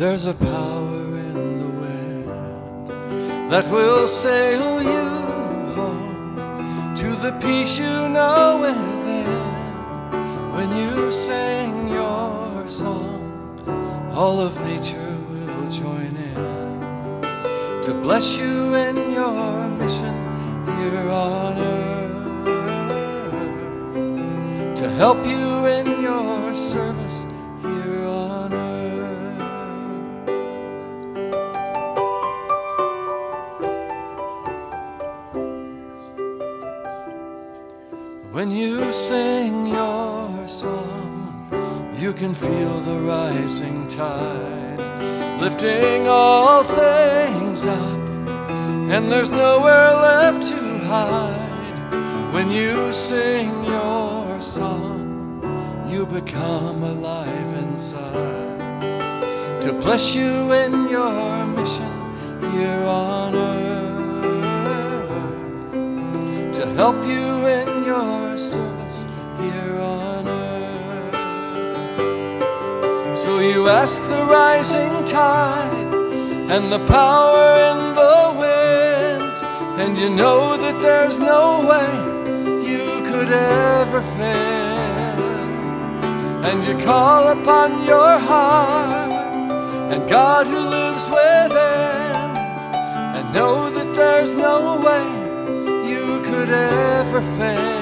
There's a power in the wind that will sail you home to the peace you know within. When you sing your song, all of nature will join in to bless you in your mission here on earth, to help you in your service here on earth. When you sing your song, you can feel the rising tide, lifting all things up, and there's nowhere left to hide. When you sing your song, you become alive inside, to bless you in your mission here on earth, to help you in your service here on earth. So you ask the rising tide and the power in the wind, and you know that there's no way you could ever fail. And you call upon your heart and God who lives within, and know that there's no way you could ever fail.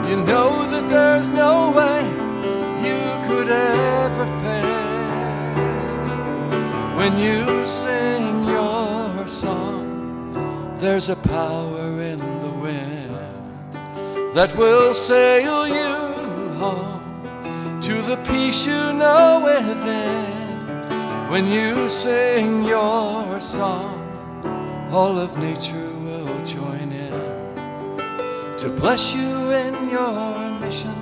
You know that there's no way you could ever fail. When you sing your song, there's a power in the wind that will sail you home to the peace you know within. When you sing your song, all of nature will join in to bless you in your mission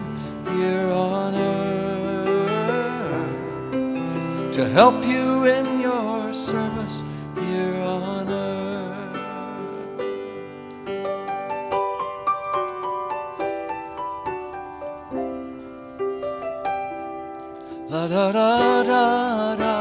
here on earth, to help you in your service here on earth. La da da da da.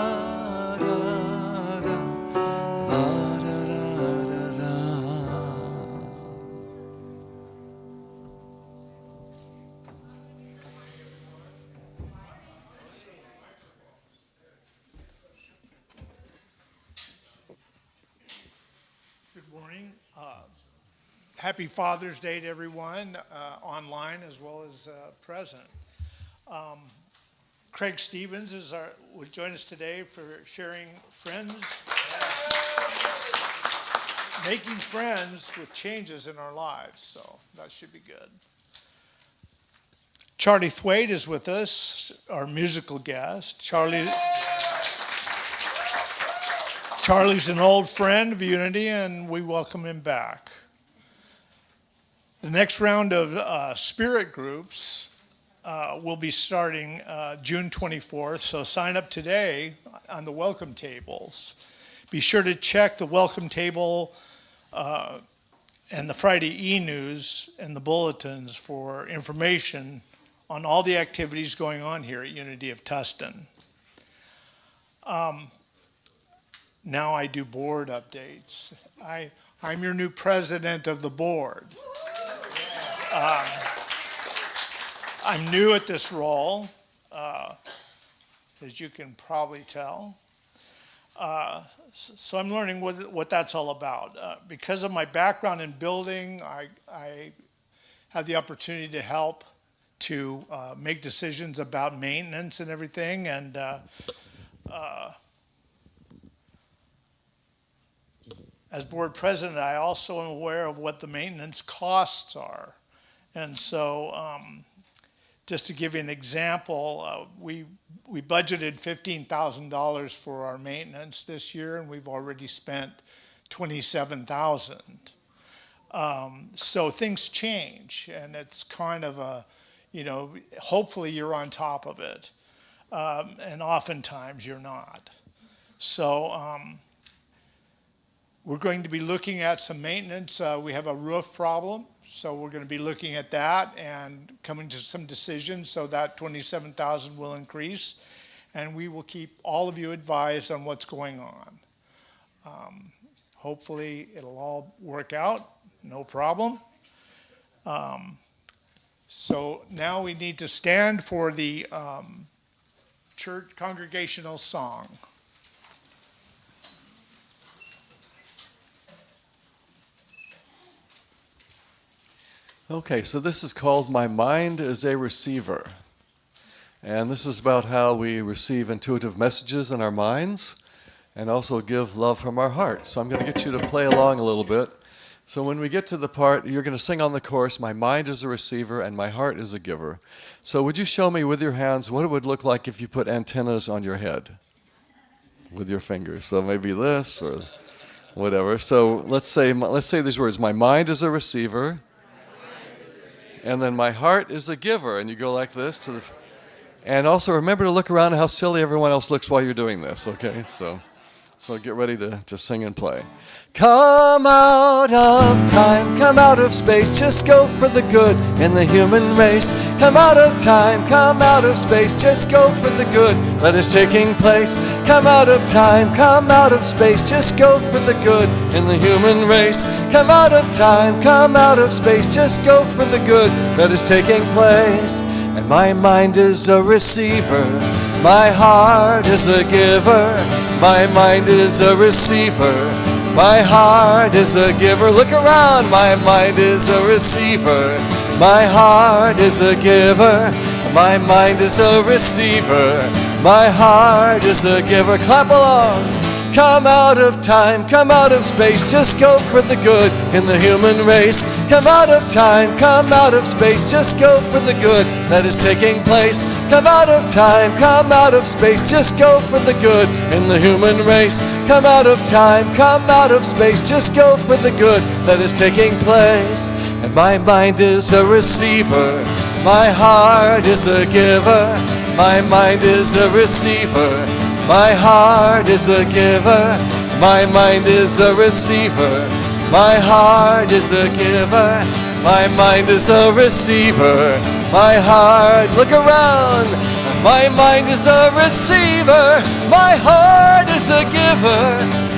Happy Father's Day to everyone, online as well as present. Craig Stevens will join us today for sharing friends, making friends with changes in our lives, so that should be good. Charlie Thwaite is with us, our musical guest. Charlie's an old friend of Unity, and we welcome him back. The next round of spirit groups will be starting June 24th, so sign up today on the welcome tables. Be sure to check the welcome table and the Friday e-news and the bulletins for information on all the activities going on here at Unity of Tustin. Now I do board updates. I'm your new president of the board. I'm new at this role, as you can probably tell. So I'm learning what that's all about. Because of my background in building, I have the opportunity to help to make decisions about maintenance and everything. And as board president, I also am aware of what the maintenance costs are. And so just to give you an example, we budgeted $15,000 for our maintenance this year, and we've already spent $27,000. So things change, and it's kind of a, hopefully you're on top of it, and oftentimes you're not. So we're going to be looking at some maintenance. We have a roof problem, so we're going to be looking at that and coming to some decisions, so that $27,000 will increase. and we will keep all of you advised on what's going on. Hopefully, it'll all work out, no problem. So now we need to stand for the church congregational song. Okay, so this is called My Mind is a Receiver. And this is about how we receive intuitive messages in our minds and also give love from our hearts. So I'm going to get you to play along a little bit. So when we get to the part, you're going to sing on the chorus, my mind is a receiver and my heart is a giver. So would you show me with your hands what it would look like if you put antennas on your head with your fingers? So maybe this or whatever. So let's say these words, my mind is a receiver, and then my heart is a giver. And you go like this to the... And also remember to look around at how silly everyone else looks while you're doing this, okay? So get ready to sing and play. Come out of time, come out of space, just go for the good in the human race. Come out of time, come out of space, just go for the good that is taking place. Come out of time, come out of space, just go for the good in the human race. Come out of time, come out of space, just go for the good that is taking place. And my mind is a receiver, my heart is a giver. My mind is a receiver, my heart is a giver. Look around, my mind is a receiver, my heart is a giver. My mind is a receiver, my heart is a giver. Clap along. Come out of time, come out of space, just go for the good in the human race. Come out of time, come out of space, just go for the good that is taking place. Come out of time, come out of space, just go for the good in the human race. Come out of time, come out of space, just go for the good that is taking place. And my mind is a receiver, my heart is a giver. My mind is a receiver, my heart is a giver. My mind is a receiver, my heart is a giver. My mind is a receiver, my heart. Look around. My mind is a receiver, my heart is a giver.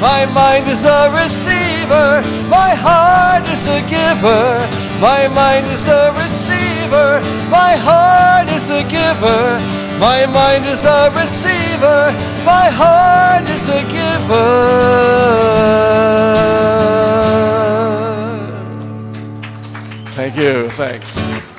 My mind is a receiver, my heart is a giver. My mind is a receiver, my heart is a giver. My mind is a receiver, my heart is a giver. Thank you, thanks.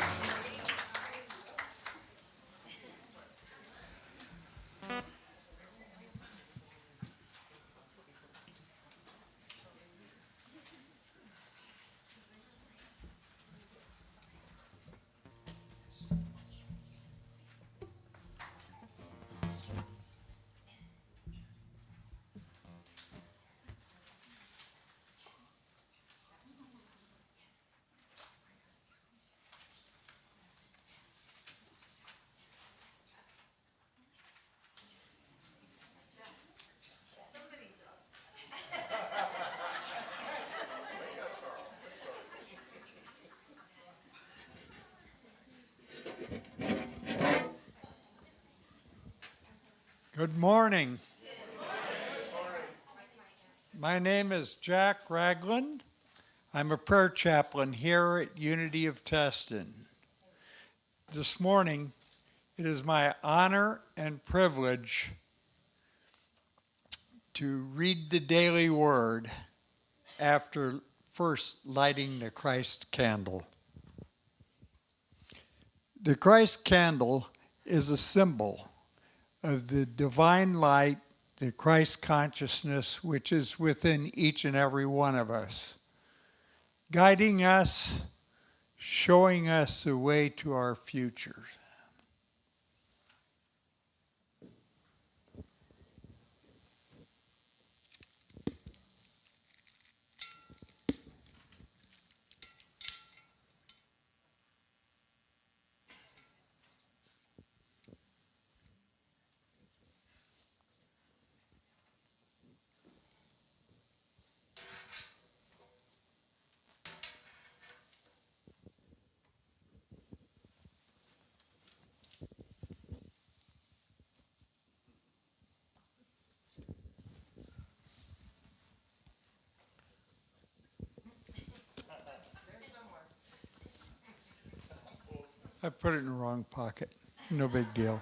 Good morning. My name is Jack Ragland. I'm a prayer chaplain here at Unity of Tustin. This morning, it is my honor and privilege to read the daily word after first lighting the Christ candle. The Christ candle is a symbol of the divine light, the Christ consciousness which is within each and every one of us, guiding us, showing us the way to our future. I put it in the wrong pocket. No big deal.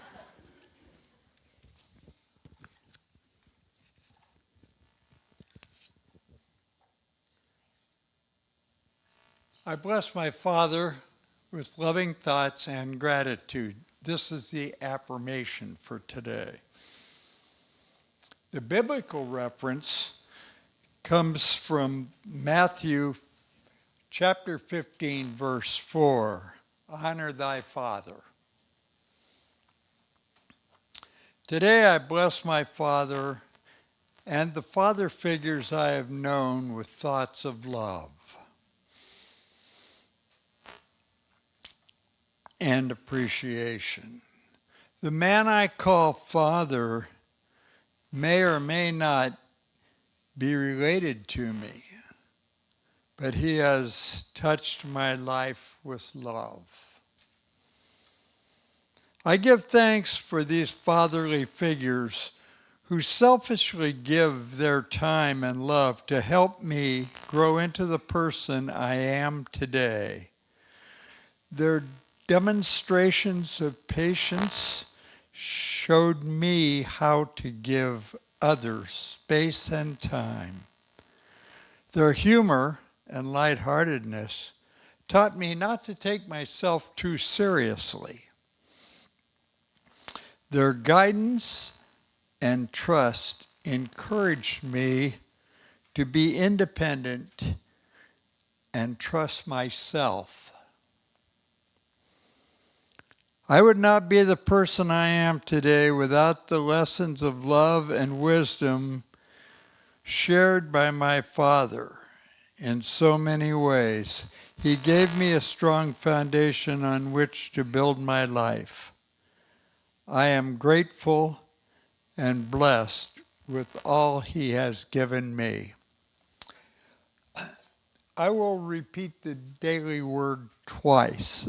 I bless my Father with loving thoughts and gratitude. This is the affirmation for today. The biblical reference comes from Matthew chapter 15, verse 4. Honor thy father. Today I bless my Father and the father figures I have known with thoughts of love and appreciation. The man I call Father may or may not be related to me, but he has touched my life with love. I give thanks for these fatherly figures who selfishly give their time and love to help me grow into the person I am today. Their demonstrations of patience showed me how to give others space and time. Their humor and lightheartedness taught me not to take myself too seriously. Their guidance and trust encouraged me to be independent and trust myself. I would not be the person I am today without the lessons of love and wisdom shared by my Father in so many ways. He gave me a strong foundation on which to build my life. I am grateful and blessed with all He has given me. I will repeat the daily word twice.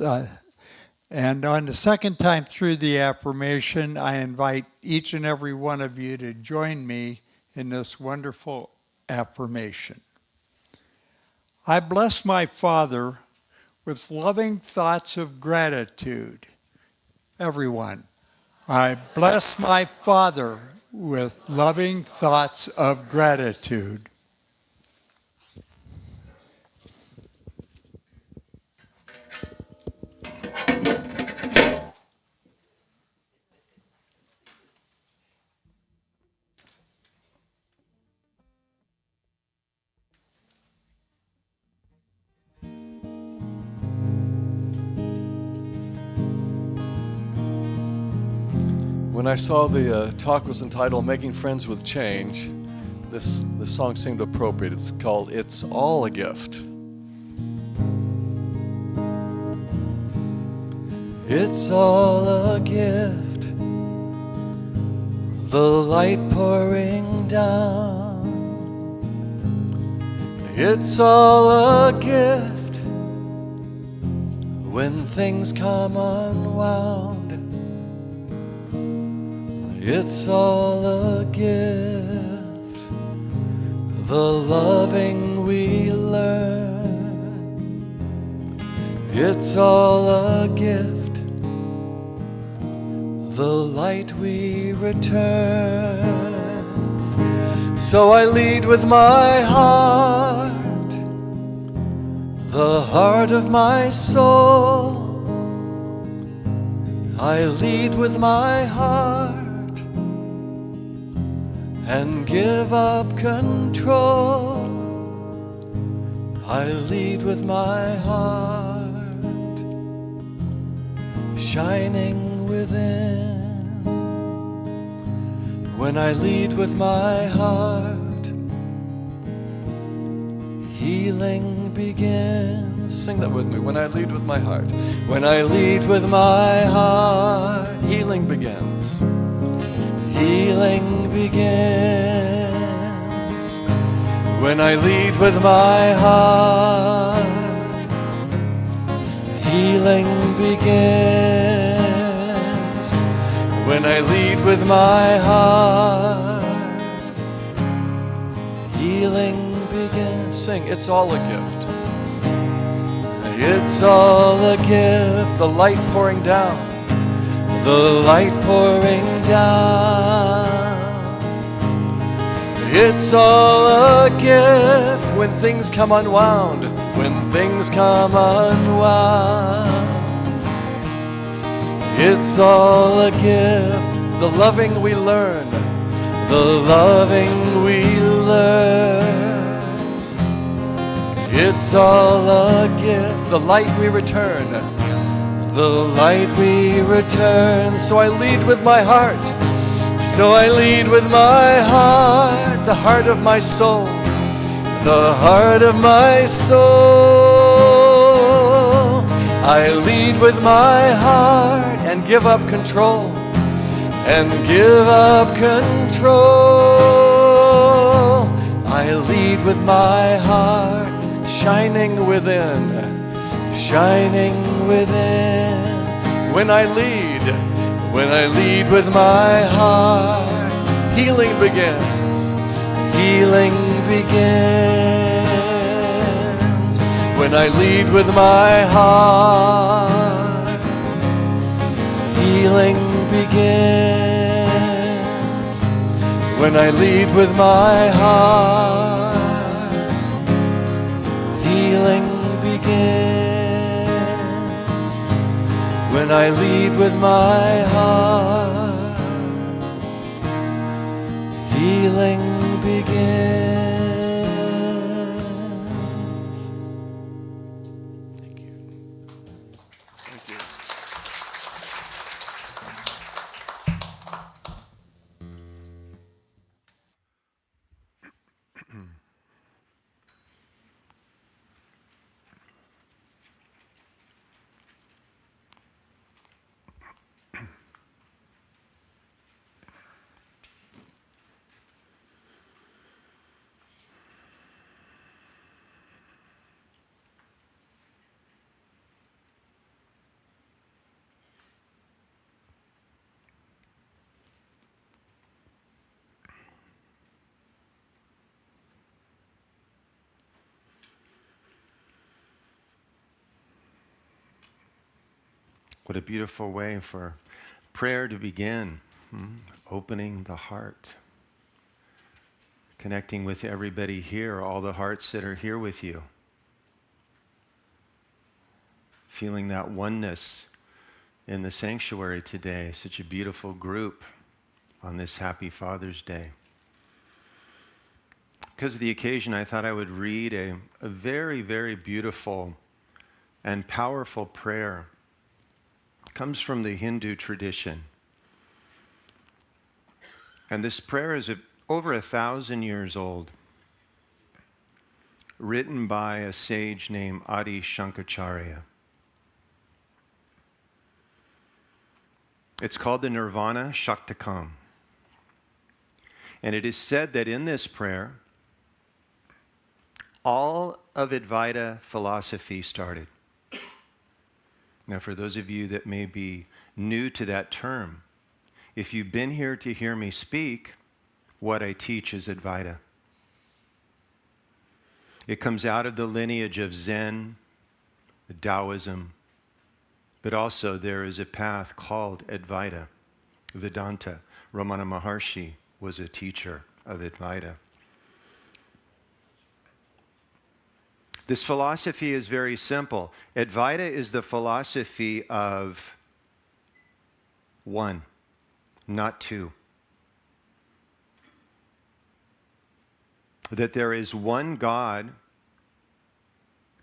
And on the second time through the affirmation, I invite each and every one of you to join me in this wonderful affirmation. I bless my Father with loving thoughts of gratitude. Everyone, I bless my Father with loving thoughts of gratitude. When I saw the talk was entitled Making Friends with Change, this song seemed appropriate. It's called It's All a Gift. It's all a gift, the light pouring down. It's all a gift when things come unwound. It's all a gift, the loving we learn. It's all a gift, the light we return. So I lead with my heart, the heart of my soul. I lead with my heart and give up control. I lead with my heart, shining within. When I lead with my heart, healing begins. Sing that with me. When I lead with my heart. When I lead with my heart, healing begins. Healing begins. When I lead with my heart, healing begins. When I lead with my heart, healing begins. Sing, it's all a gift. It's all a gift, the light pouring down, the light pouring down. It's all a gift when things come unwound, when things come unwound. It's all a gift, the loving we learn, the loving we learn. It's all a gift, the light we return, the light we return. So I lead with my heart, so I lead with my heart, the heart of my soul, the heart of my soul. I lead with my heart and give up control, and give up control. I lead with my heart, shining within, shining within. When I lead with my heart, healing begins, healing begins. When I lead with my heart, healing begins. When I lead with my heart, healing begins. When I lead with my heart, healing begins. Thank you. Thank you. What a beautiful way for prayer to begin. Opening the heart. Connecting with everybody here, all the hearts that are here with you. Feeling that oneness in the sanctuary today. Such a beautiful group on this happy Father's Day. Because of the occasion, I thought I would read a very, very beautiful and powerful prayer. It comes from the Hindu tradition. And this prayer is over 1,000 years old, written by a sage named Adi Shankaracharya. It's called the Nirvana Shaktakam. And it is said that in this prayer, all of Advaita philosophy started. Now, for those of you that may be new to that term, if you've been here to hear me speak, what I teach is Advaita. It comes out of the lineage of Zen, Taoism, but also there is a path called Advaita, Vedanta. Ramana Maharshi was a teacher of Advaita. This philosophy is very simple. Advaita is the philosophy of one, not two. That there is one God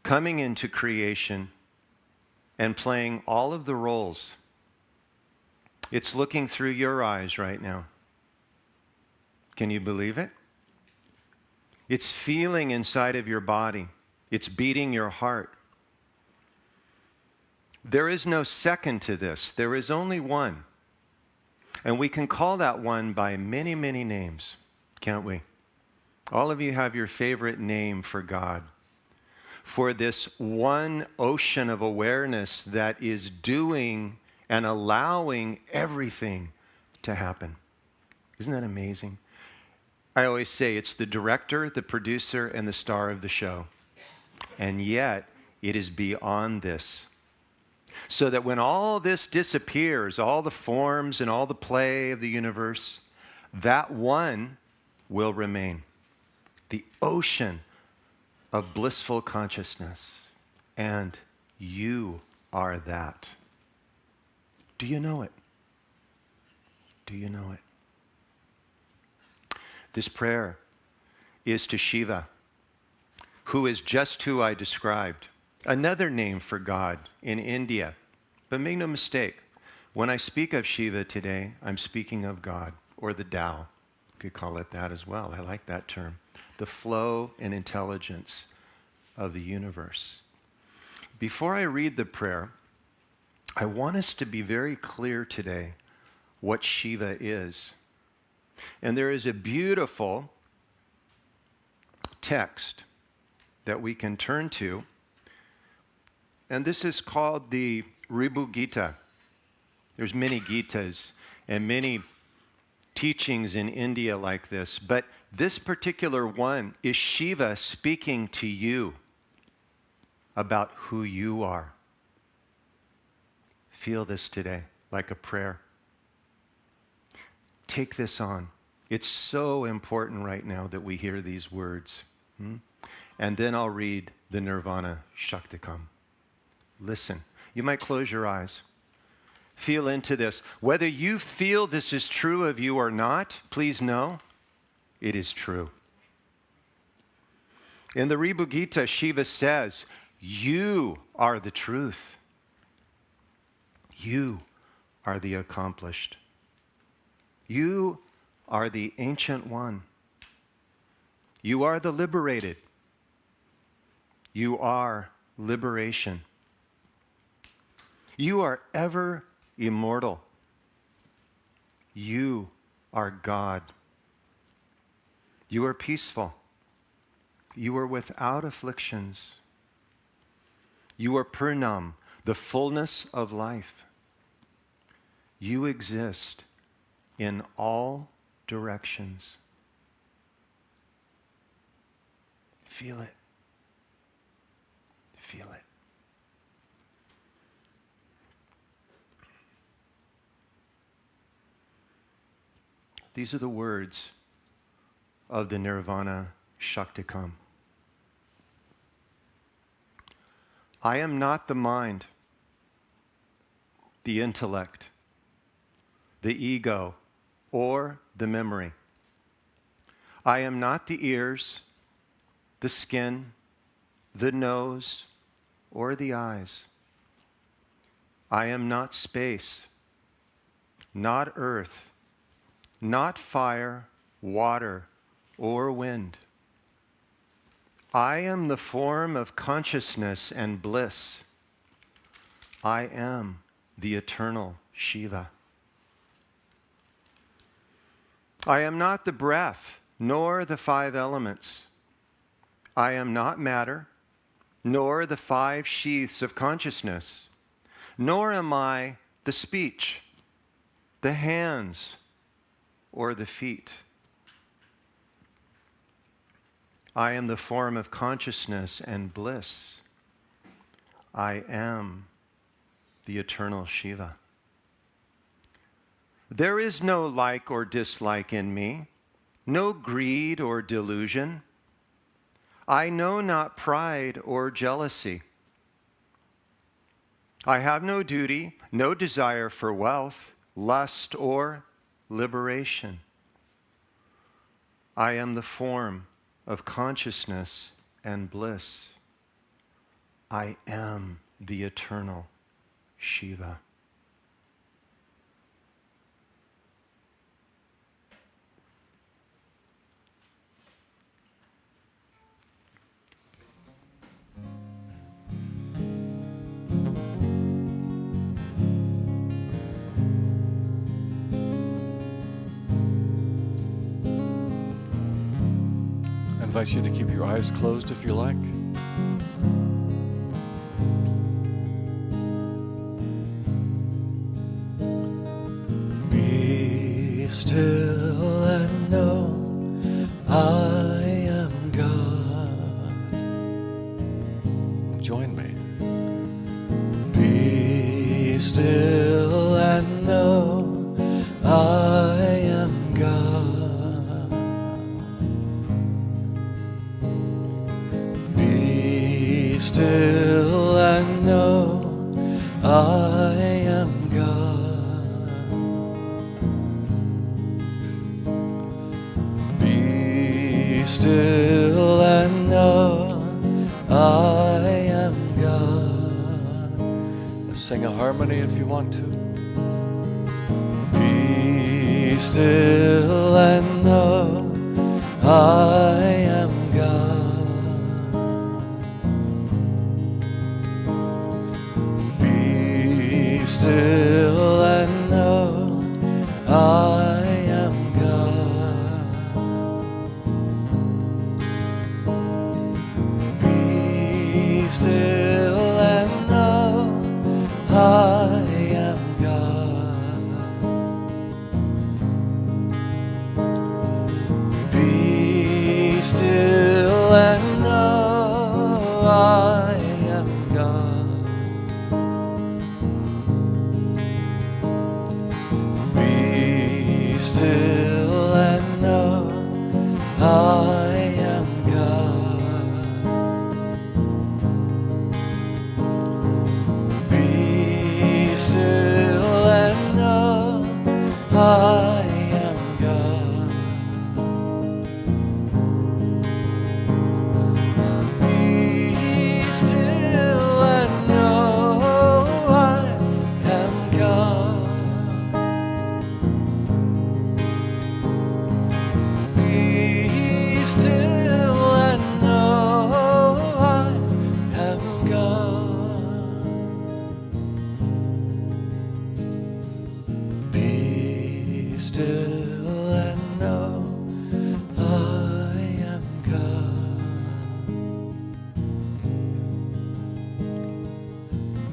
coming into creation and playing all of the roles. It's looking through your eyes right now. Can you believe it? It's feeling inside of your body. It's beating your heart. There is no second to this. There is only one. And we can call that one by many, many names, can't we? All of you have your favorite name for God, for this one ocean of awareness that is doing and allowing everything to happen. Isn't that amazing? I always say it's the director, the producer, and the star of the show. And yet, it is beyond this. So that when all this disappears, all the forms and all the play of the universe, that one will remain. The ocean of blissful consciousness. And you are that. Do you know it? Do you know it? This prayer is to Shiva, who is just who I described. Another name for God in India. But make no mistake, when I speak of Shiva today, I'm speaking of God, or the Tao. You could call it that as well. I like that term. The flow and intelligence of the universe. Before I read the prayer, I want us to be very clear today what Shiva is. And there is a beautiful text that we can turn to. And this is called the Ribu Gita. There's many Gitas and many teachings in India like this. But this particular one is Shiva speaking to you about who you are. Feel this today like a prayer. Take this on. It's so important right now that we hear these words. And then I'll read the Nirvana Shaktikam. Listen. You might close your eyes. Feel into this. Whether you feel this is true of you or not, please know it is true. In the Ribu Gita, Shiva says, you are the truth. You are the accomplished. You are the ancient one. You are the liberated. You are liberation. You are ever immortal. You are God. You are peaceful. You are without afflictions. You are Purnam, the fullness of life. You exist in all directions. Feel it. Feel it. These are the words of the Nirvana Shaktikam. I am not the mind, the intellect, the ego, or the memory. I am not the ears, the skin, the nose, or the eyes. I am not space, not earth, not fire, water, or wind. I am the form of consciousness and bliss. I am the eternal Shiva. I am not the breath, nor the 5 elements. I am not matter, nor the 5 sheaths of consciousness, nor am I the speech, the hands, or the feet. I am the form of consciousness and bliss. I am the eternal Shiva. There is no like or dislike in me, no greed or delusion. I know not pride or jealousy. I have no duty, no desire for wealth, lust, or liberation. I am the form of consciousness and bliss. I am the eternal Shiva. I invite you to keep your eyes closed if you like. Be still and know I am God. Join me. still and know I am God. Be still and know I am God. Let's sing a harmony if you want to. Be still and know I am God. Be still and know I am God. Be still and know I am God. Be still and know I am God. Be still and know I am God. Be still and know I am God. Be still and know I am God. Be still and know I am God. Be still and know I am God.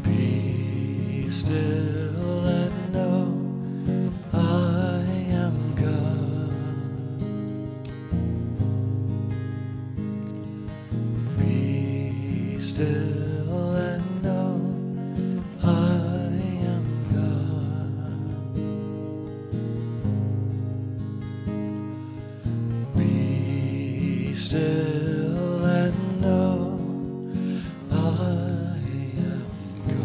Be still and know I am God. Be still and know I am God. Be still and know I am God.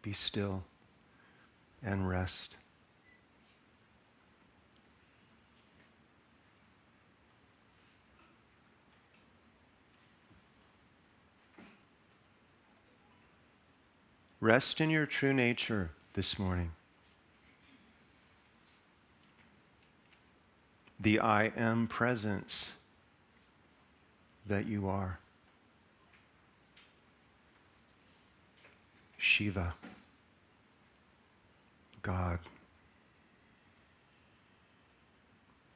Be still and rest. Rest in your true nature this morning. The I am presence that you are. Shiva, God,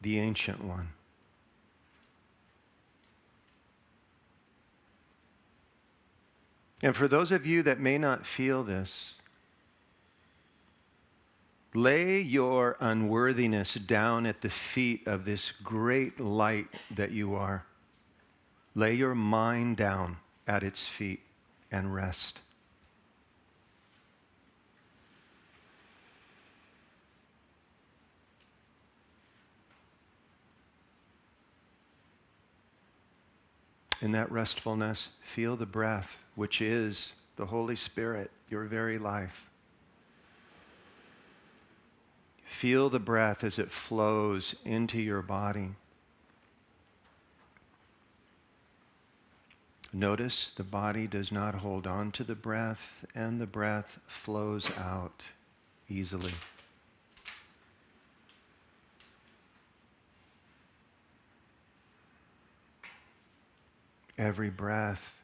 the Ancient One. And for those of you that may not feel this, lay your unworthiness down at the feet of this great light that you are. Lay your mind down at its feet and rest. In that restfulness, feel the breath, which is the Holy Spirit, your very life. Feel the breath as it flows into your body. Notice the body does not hold on to the breath, and the breath flows out easily. Every breath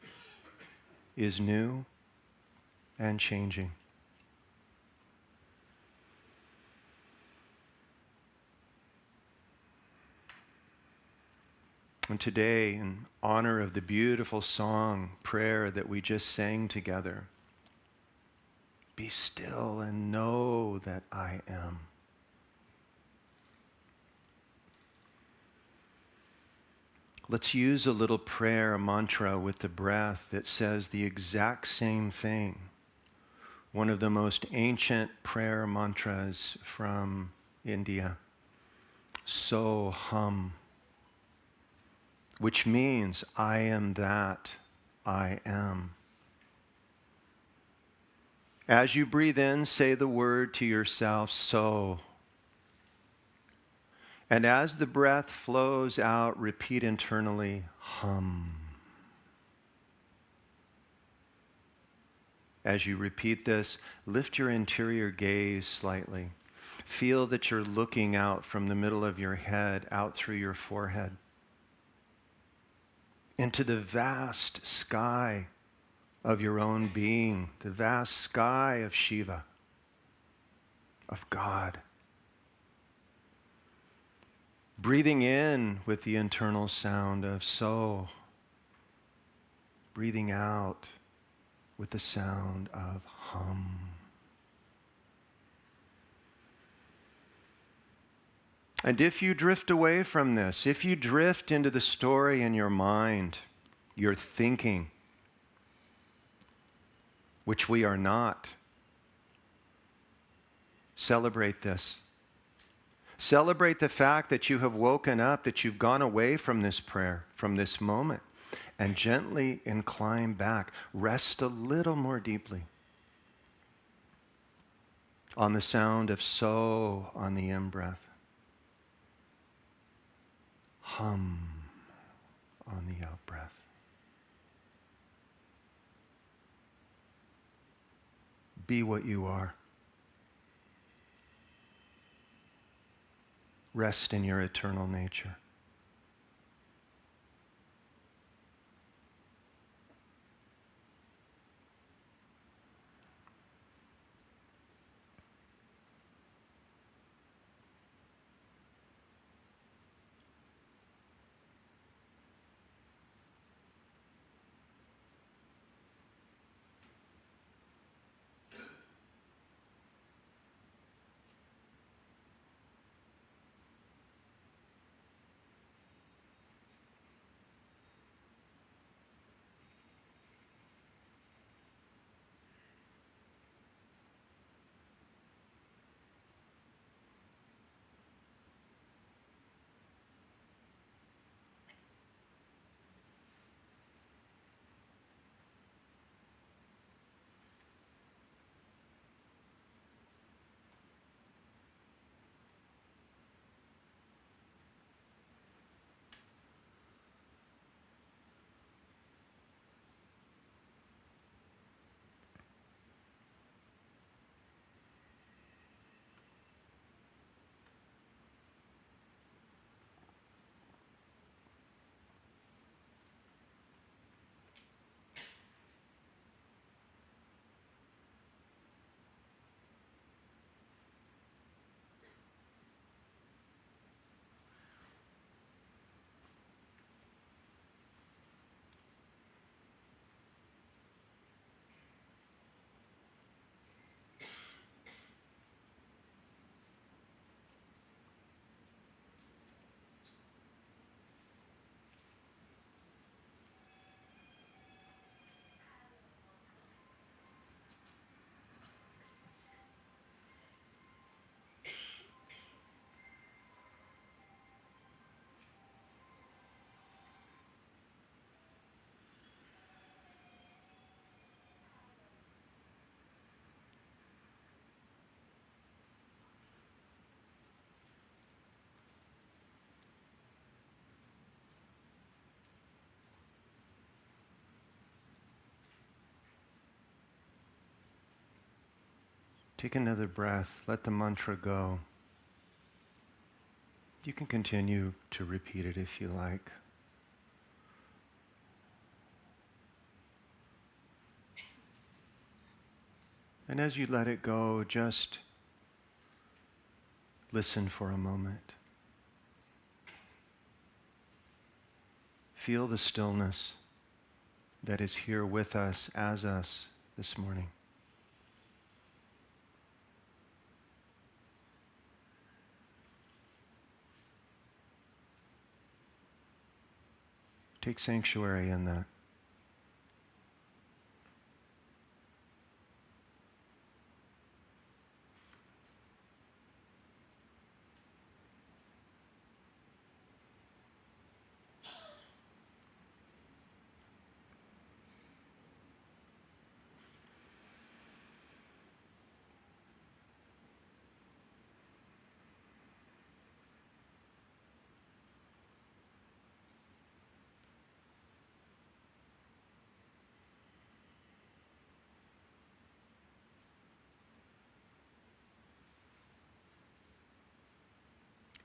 is new and changing. And today, in honor of the beautiful song, prayer that we just sang together, be still and know that I am. Let's use a little prayer, a mantra with the breath that says the exact same thing. One of the most ancient prayer mantras from India. So hum, which means I am that I am. As you breathe in, say the word to yourself, so. And as the breath flows out, repeat internally, hum. As you repeat this, lift your interior gaze slightly. Feel that you're looking out from the middle of your head, out through your forehead, into the vast sky of your own being, the vast sky of Shiva, of God. Breathing in with the internal sound of so. Breathing out with the sound of hum. And if you drift away from this, if you drift into the story in your mind, your thinking, which we are not, celebrate this. Celebrate the fact that you have woken up, that you've gone away from this prayer, from this moment, and gently incline back. Rest a little more deeply on the sound of so on the in-breath. Hum on the out-breath. Be what you are. Rest in your eternal nature. Take another breath. Let the mantra go. You can continue to repeat it if you like. And as you let it go, just listen for a moment. Feel the stillness that is here with us, as us, this morning. Take sanctuary in that.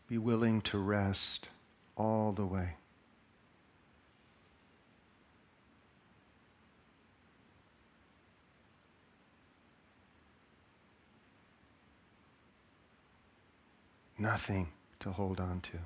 Be willing to rest all the way. Nothing to hold on to.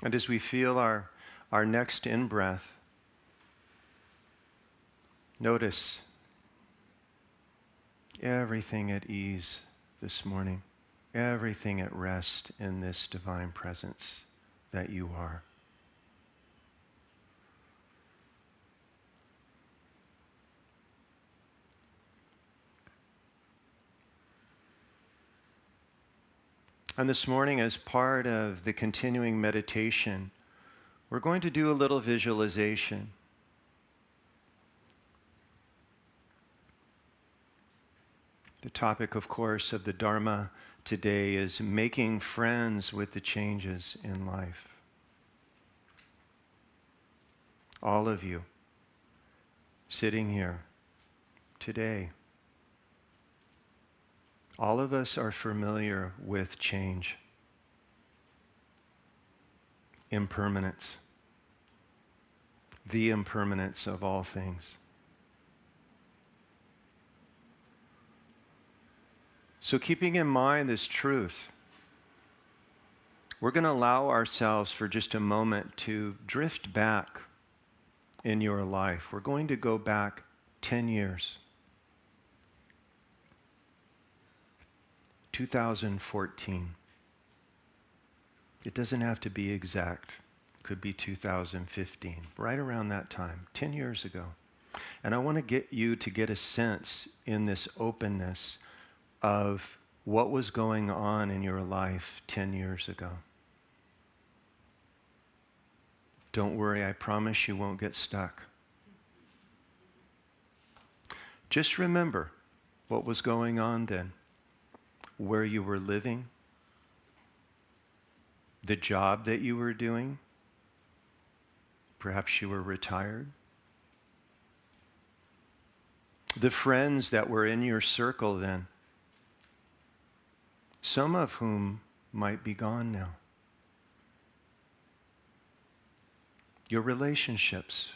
And as we feel our next in-breath, notice everything at ease this morning, everything at rest in this divine presence that you are. And this morning, as part of the continuing meditation, we're going to do a little visualization. The topic, of course, of the Dharma today is making friends with the changes in life. All of you sitting here today, all of us are familiar with change, impermanence, the impermanence of all things. So keeping in mind this truth, we're going to allow ourselves for just a moment to drift back in your life. We're going to go back 10 years. 2014. It doesn't have to be exact. It could be 2015, right around that time, 10 years ago. And I want to get you to get a sense in this openness of what was going on in your life 10 years ago. Don't worry, I promise you won't get stuck. Just remember what was going on then. Where you were living, the job that you were doing, perhaps you were retired, the friends that were in your circle then, some of whom might be gone now. Your relationships,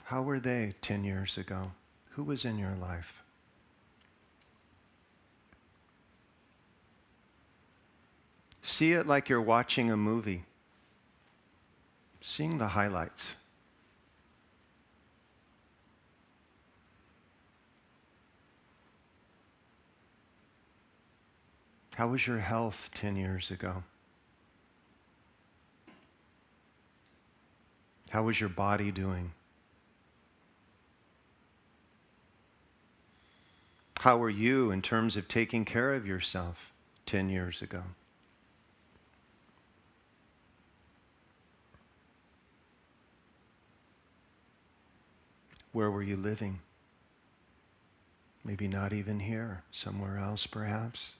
how were they 10 years ago? Who was in your life? See it like you're watching a movie, seeing the highlights. How was your health 10 years ago? How was your body doing? How were you in terms of taking care of yourself 10 years ago? Where were you living? Maybe not even here, somewhere else perhaps.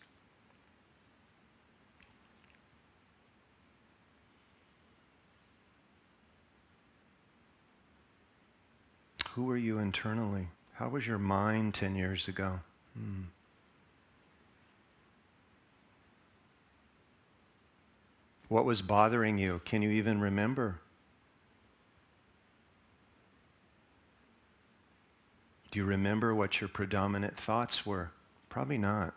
Who were you internally? How was your mind 10 years ago? What was bothering you? Can you even remember? Do you remember what your predominant thoughts were? Probably not,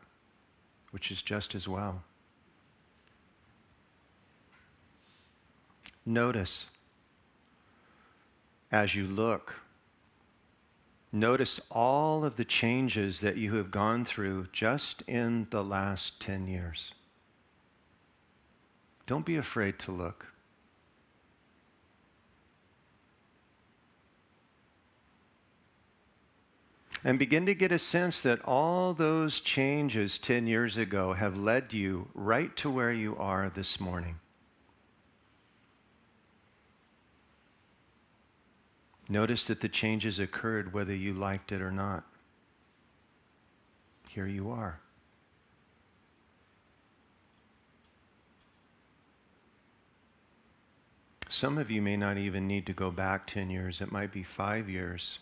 which is just as well. Notice as you look, notice all of the changes that you have gone through just in the last 10 years. Don't be afraid to look. And begin to get a sense that all those changes 10 years ago have led you right to where you are this morning. Notice that the changes occurred whether you liked it or not. Here you are. Some of you may not even need to go back 10 years. It might be 5 years.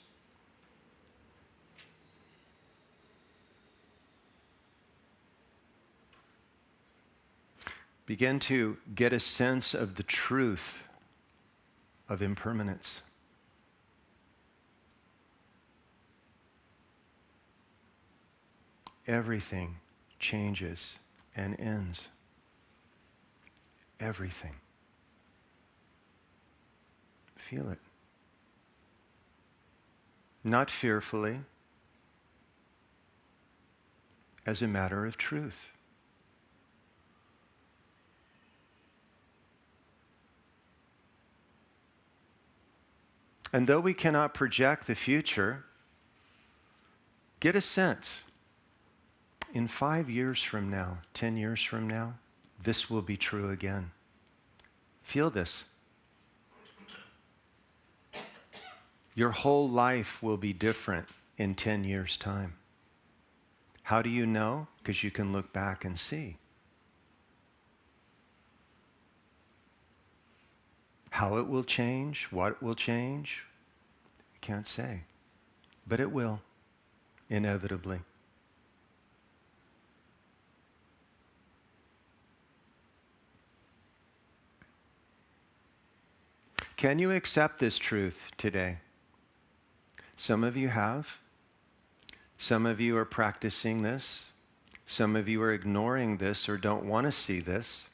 Begin to get a sense of the truth of impermanence. Everything changes and ends. Everything. Feel it. Not fearfully, as a matter of truth. And though we cannot project the future, get a sense. In 5 years from now, 10 years from now, this will be true again. Feel this. Your whole life will be different in 10 years' time. How do you know? Because you can look back and see. How it will change, what will change, I can't say. But it will, inevitably. Can you accept this truth today? Some of you have. Some of you are practicing this. Some of you are ignoring this or don't want to see this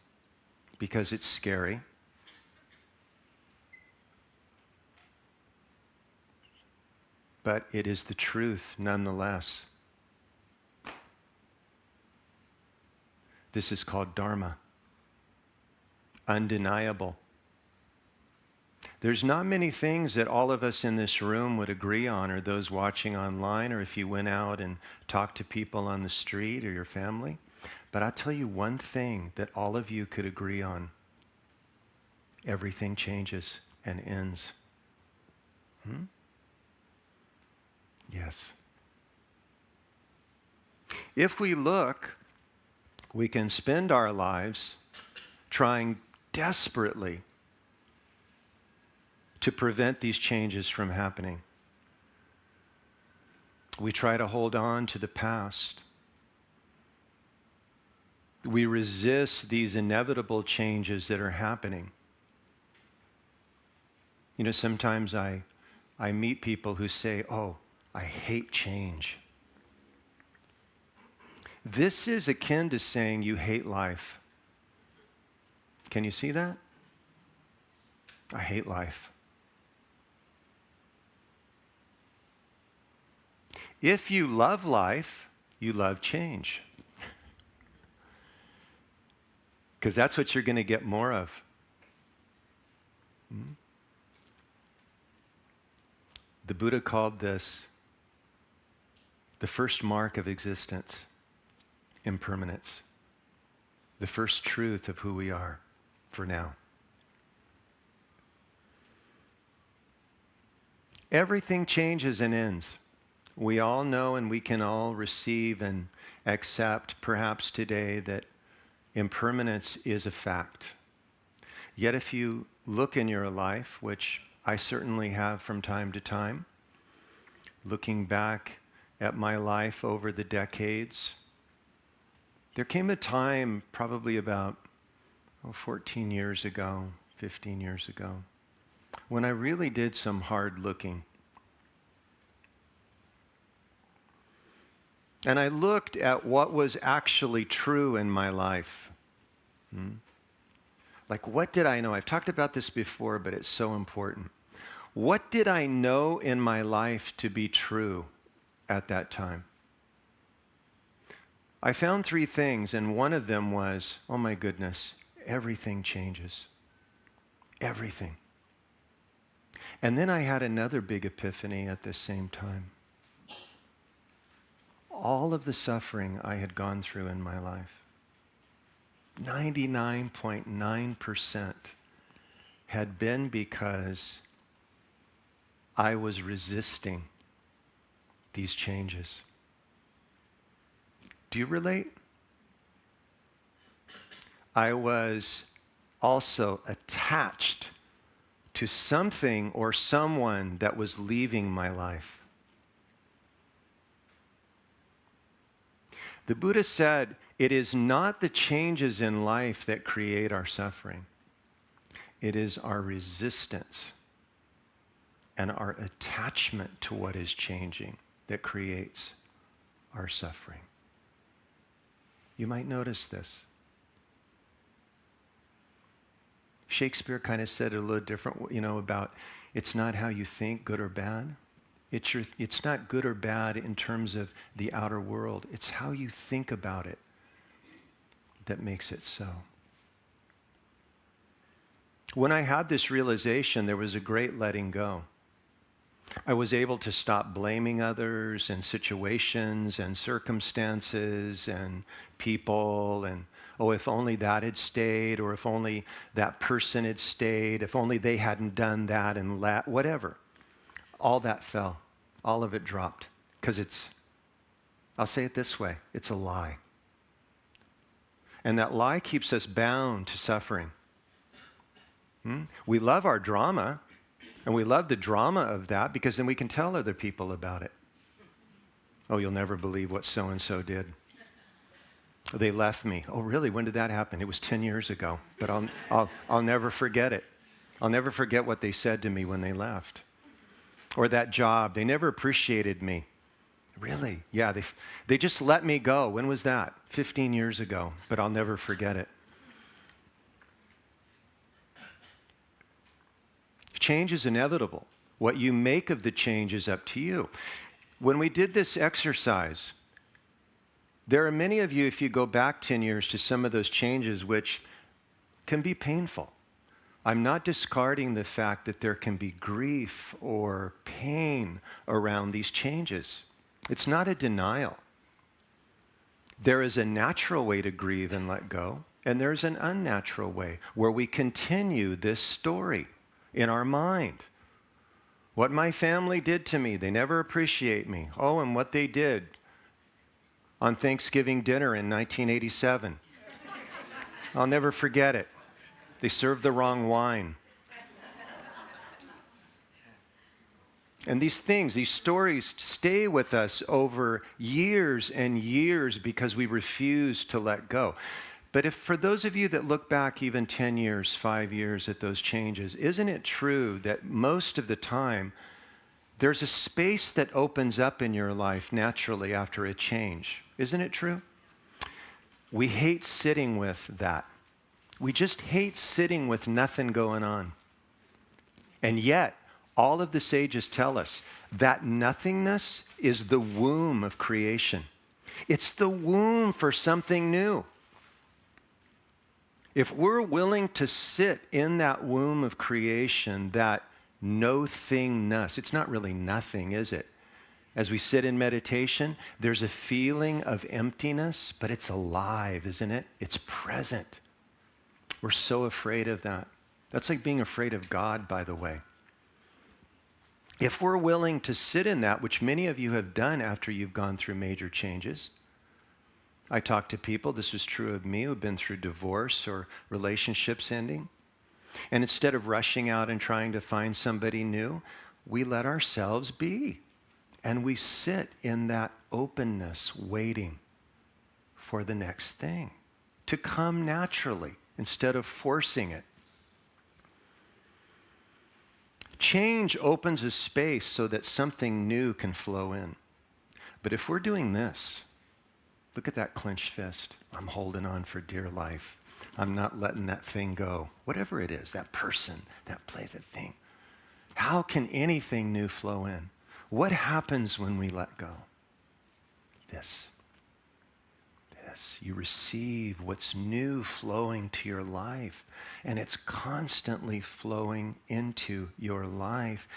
because it's scary. But it is the truth nonetheless. This is called Dharma. Undeniable. There's not many things that all of us in this room would agree on, or those watching online, or if you went out and talked to people on the street or your family. But I'll tell you one thing that all of you could agree on. Everything changes and ends. Yes. If we look, we can spend our lives trying desperately to prevent these changes from happening. We try to hold on to the past. We resist these inevitable changes that are happening. You know, sometimes I meet people who say, "Oh, I hate change." This is akin to saying you hate life. Can you see that? I hate life. If you love life, you love change. Because that's what you're going to get more of. The Buddha called this the first mark of existence, impermanence. The first truth of who we are for now. Everything changes and ends. We all know and we can all receive and accept perhaps today that impermanence is a fact. Yet if you look in your life, which I certainly have from time to time, looking back at my life over the decades, there came a time probably about 14 years ago, 15 years ago, when I really did some hard looking. And I looked at what was actually true in my life. Like, what did I know? I've talked about this before, but it's so important. What did I know in my life to be true at that time? I found 3 things, and one of them was, oh my goodness, everything changes. Everything. And then I had another big epiphany at the same time. All of the suffering I had gone through in my life, 99.9% had been because I was resisting these changes. Do you relate? I was also attached to something or someone that was leaving my life. The Buddha said, it is not the changes in life that create our suffering. It is our resistance and our attachment to what is changing that creates our suffering. You might notice this. Shakespeare kind of said it a little different, about it's not how you think, good or bad. It's not good or bad in terms of the outer world. It's how you think about it that makes it so. When I had this realization, there was a great letting go. I was able to stop blaming others and situations and circumstances and people and, oh, if only that had stayed, or if only that person had stayed, if only they hadn't done that and whatever. All that fell. All of it dropped. Because I'll say it this way, it's a lie. And that lie keeps us bound to suffering. We love our drama, and we love the drama of that because then we can tell other people about it. Oh, you'll never believe what so-and-so did. They left me. Oh, really? When did that happen? It was 10 years ago, but I'll never forget it. I'll never forget what they said to me when they left. Or that job, they never appreciated me. Really? Yeah, they just let me go. When was that? 15 years ago, but I'll never forget it. Change is inevitable. What you make of the change is up to you. When we did this exercise, there are many of you, if you go back 10 years to some of those changes, which can be painful. I'm not discarding the fact that there can be grief or pain around these changes. It's not a denial. There is a natural way to grieve and let go, and there's an unnatural way where we continue this story in our mind. What my family did to me, they never appreciate me. Oh, and what they did on Thanksgiving dinner in 1987. I'll never forget it. They served the wrong wine. And these things, these stories stay with us over years and years because we refuse to let go. But if for those of you that look back even 10 years, 5 years at those changes, isn't it true that most of the time there's a space that opens up in your life naturally after a change? Isn't it true? We hate sitting with that. We just hate sitting with nothing going on. And yet, all of the sages tell us that nothingness is the womb of creation. It's the womb for something new. If we're willing to sit in that womb of creation, that no-thingness, it's not really nothing, is it? As we sit in meditation, there's a feeling of emptiness, but it's alive, isn't it? It's present. We're so afraid of that. That's like being afraid of God, by the way. If we're willing to sit in that, which many of you have done after you've gone through major changes. I talk to people, this was true of me, who've been through divorce or relationships ending. And instead of rushing out and trying to find somebody new, we let ourselves be. And we sit in that openness, waiting for the next thing to come naturally instead of forcing it. Change opens a space so that something new can flow in. But if we're doing this, look at that clenched fist. I'm holding on for dear life. I'm not letting that thing go. Whatever it is, that person, that place, that thing. How can anything new flow in? What happens when we let go? This. You receive what's new flowing to your life, and it's constantly flowing into your life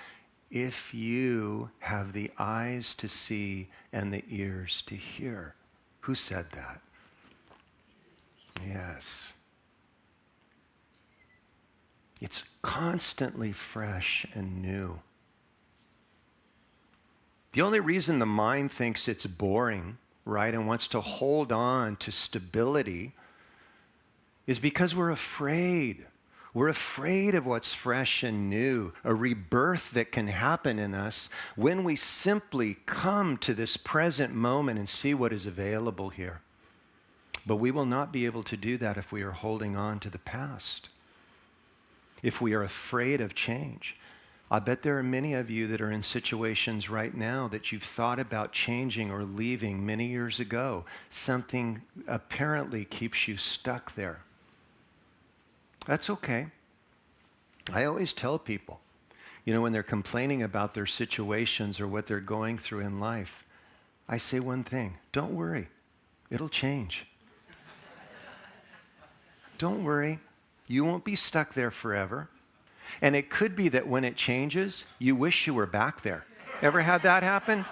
if you have the eyes to see and the ears to hear. Who said that? Yes. It's constantly fresh and new. The only reason the mind thinks it's boring, right, and wants to hold on to stability is because we're afraid. We're afraid of what's fresh and new, a rebirth that can happen in us when we simply come to this present moment and see what is available here. But we will not be able to do that if we are holding on to the past, if we are afraid of change. I bet there are many of you that are in situations right now that you've thought about changing or leaving many years ago. Something apparently keeps you stuck there. That's okay. I always tell people, when they're complaining about their situations or what they're going through in life, I say one thing: don't worry, it'll change. Don't worry, you won't be stuck there forever. And it could be that when it changes, you wish you were back there. Ever had that happen?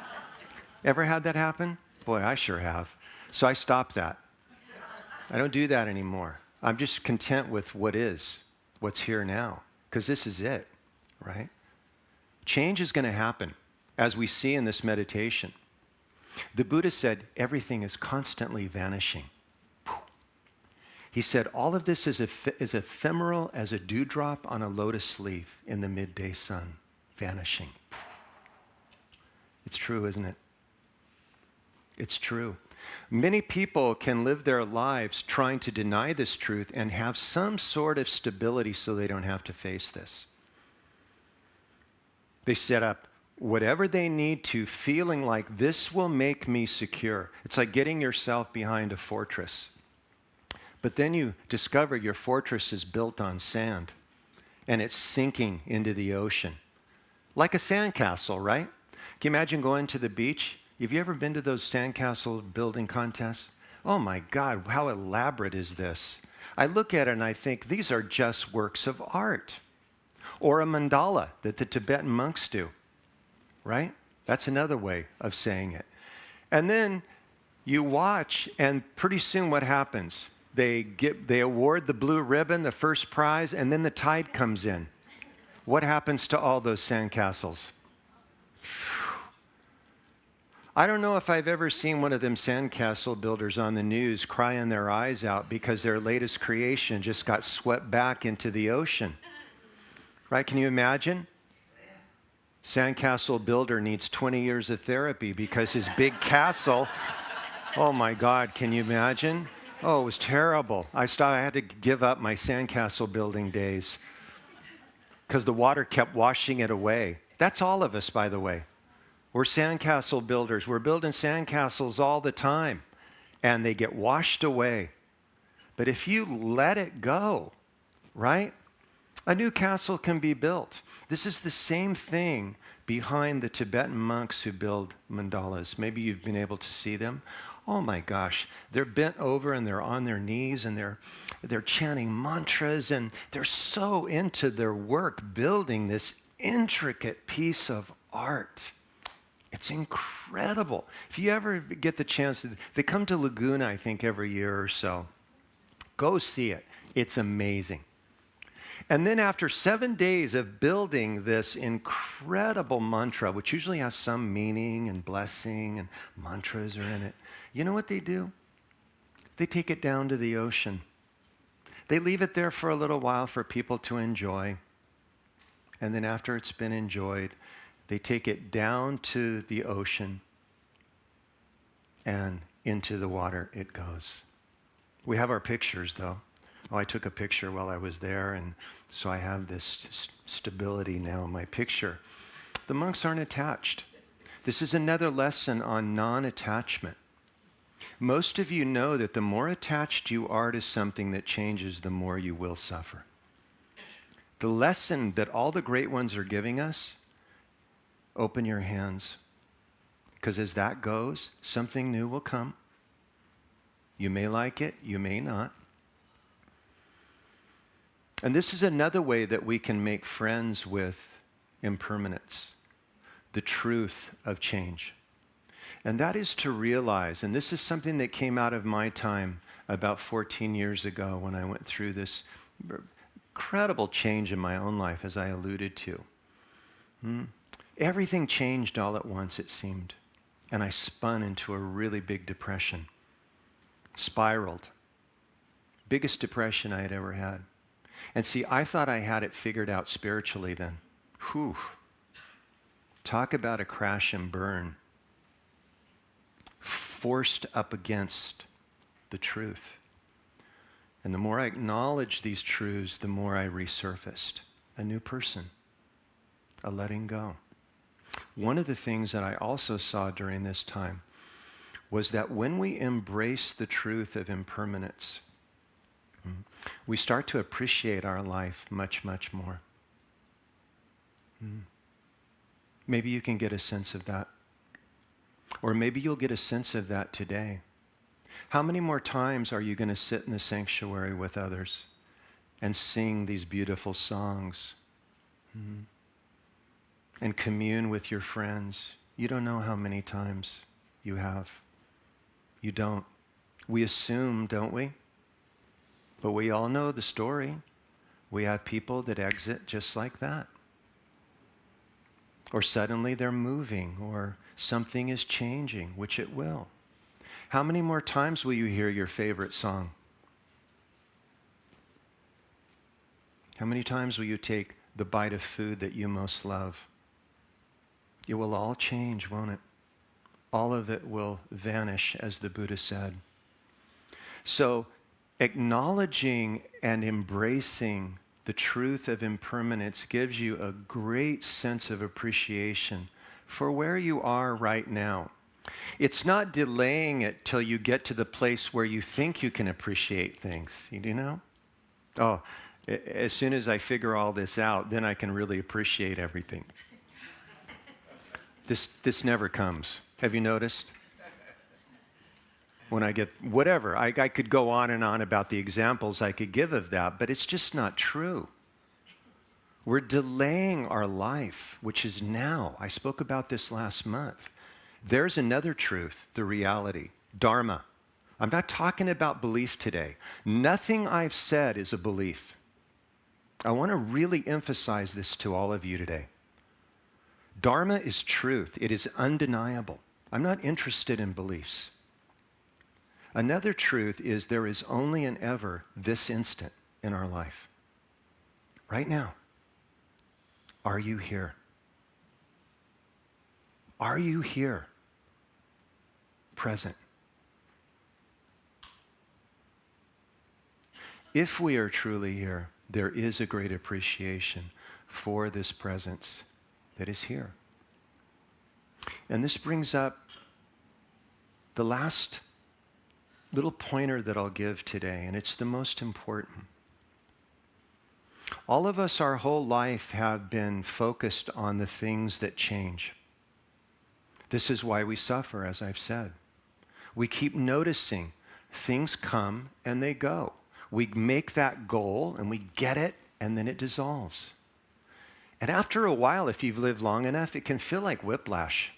Ever had that happen? Boy, I sure have. So I stopped that. I don't do that anymore. I'm just content with what is, what's here now, because this is it, right? Change is going to happen, as we see in this meditation. The Buddha said everything is constantly vanishing. He said all of this is ephemeral as a dewdrop on a lotus leaf in the midday sun, vanishing. It's true, isn't it? It's true. Many people can live their lives trying to deny this truth and have some sort of stability so they don't have to face this. They set up whatever they need to, feeling like this will make me secure. It's like getting yourself behind a fortress. But then you discover your fortress is built on sand, and it's sinking into the ocean. Like a sandcastle, right? Can you imagine going to the beach? Have you ever been to those sandcastle building contests? Oh my God, how elaborate is this? I look at it and I think these are just works of art. Or a mandala that the Tibetan monks do, right? That's another way of saying it. And then you watch, and pretty soon what happens? They award the blue ribbon, the first prize, and then the tide comes in. What happens to all those sandcastles? I don't know if I've ever seen one of them sandcastle builders on the news crying their eyes out because their latest creation just got swept back into the ocean. Right? Can you imagine? Sandcastle builder needs 20 years of therapy because his big castle, oh my God, can you imagine? Oh, it was terrible. I had to give up my sandcastle building days because the water kept washing it away. That's all of us, by the way. We're sandcastle builders. We're building sandcastles all the time, and they get washed away. But if you let it go, right, a new castle can be built. This is the same thing behind the Tibetan monks who build mandalas. Maybe you've been able to see them. Oh my gosh, they're bent over and they're on their knees and they're chanting mantras, and they're so into their work building this intricate piece of art. It's incredible. If you ever get the chance, they come to Laguna, I think, every year or so. Go see it. It's amazing. And then after 7 days of building this incredible mantra, which usually has some meaning and blessing and mantras are in it, you know what they do? They take it down to the ocean. They leave it there for a little while for people to enjoy. And then after it's been enjoyed, they take it down to the ocean and into the water it goes. We have our pictures though. Oh, I took a picture while I was there, and so I have this stability now in my picture. The monks aren't attached. This is another lesson on non-attachment. Most of you know that the more attached you are to something that changes, the more you will suffer. The lesson that all the great ones are giving us, open your hands. Because as that goes, something new will come. You may like it, you may not. And this is another way that we can make friends with impermanence, the truth of change. And that is to realize, and this is something that came out of my time about 14 years ago when I went through this incredible change in my own life, as I alluded to. Everything changed all at once, it seemed. And I spun into a really big depression, spiraled. Biggest depression I had ever had. And see, I thought I had it figured out spiritually then. Whew. Talk about a crash and burn. Forced up against the truth. And the more I acknowledged these truths, the more I resurfaced. A new person. A letting go. One of the things that I also saw during this time was that when we embrace the truth of impermanence, we start to appreciate our life much, much more. Maybe you can get a sense of that. Or maybe you'll get a sense of that today. How many more times are you going to sit in the sanctuary with others and sing these beautiful songs? And commune with your friends? You don't know how many times you have. You don't. We assume, don't we? But we all know the story. We have people that exit just like that. Or suddenly they're moving, or something is changing, which it will. How many more times will you hear your favorite song? How many times will you take the bite of food that you most love? It will all change, won't it? All of it will vanish, as the Buddha said. So, acknowledging and embracing the truth of impermanence gives you a great sense of appreciation for where you are right now. It's not delaying it till you get to the place where you think you can appreciate things. You know? Oh, as soon as I figure all this out, then I can really appreciate everything. This never comes. Have you noticed? When I get whatever, I could go on and on about the examples I could give of that, but it's just not true. We're delaying our life, which is now. I spoke about this last month. There's another truth, the reality, Dharma. I'm not talking about belief today. Nothing I've said is a belief. I want to really emphasize this to all of you today. Dharma is truth. It is undeniable. I'm not interested in beliefs. Another truth is there is only and ever this instant in our life. Right now. Are you here? Are you here? Present. If we are truly here, there is a great appreciation for this presence that is here. And this brings up the last little pointer that I'll give today, and it's the most important. All of us, our whole life, have been focused on the things that change. This is why we suffer, as I've said. We keep noticing things come and they go. We make that goal and we get it, and then it dissolves. And after a while, if you've lived long enough, it can feel like whiplash.